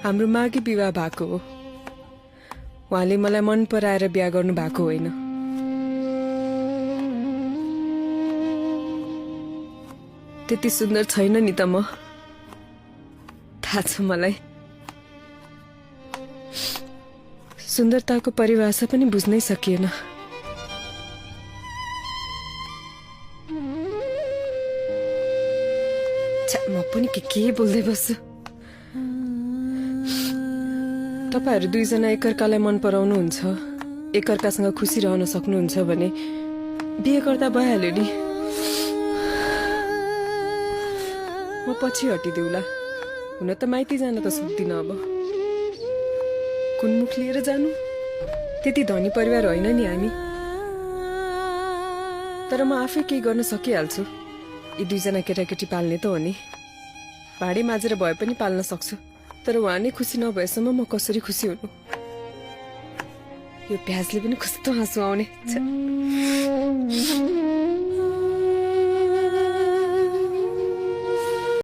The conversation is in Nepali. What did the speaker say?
हाम्रो माघी विवाह भएको हो। उहाँले मलाई मन पराएर बिहा गर्नु भएको होइन। त्यति सुन्दर छैन नि त म, थाहा छ मलाई। सुन्दरताको परिभाषा पनि बुझ्नै सकिएन। म पनि के बोल्दै बस्छु। तपाईहरु दुईजना एकअर्कालाई मन पराउनुहुन्छ, एकअर्कासँग खुसी रहन सक्नुहुन्छ भने बिहे गर्दा भइहाल्यो नि। म पछि हटिदेऊला। हुन त माइती जान त सक्दिन। अब कुन मुख लिएर जानु? त्यति धनी परिवार होइन नि हामी। तर म आफै केही गर्न सकिहाल्छु। यी दुईजना केटाकेटी पाल्ने त हो नि। भाडे माझेर भए पनि पाल्न सक्छु। तर उहाँ नै खुसी नभएसम्म म कसरी खुसी हुनु? यो प्याजले पनि कस्तो हाँसो आउने।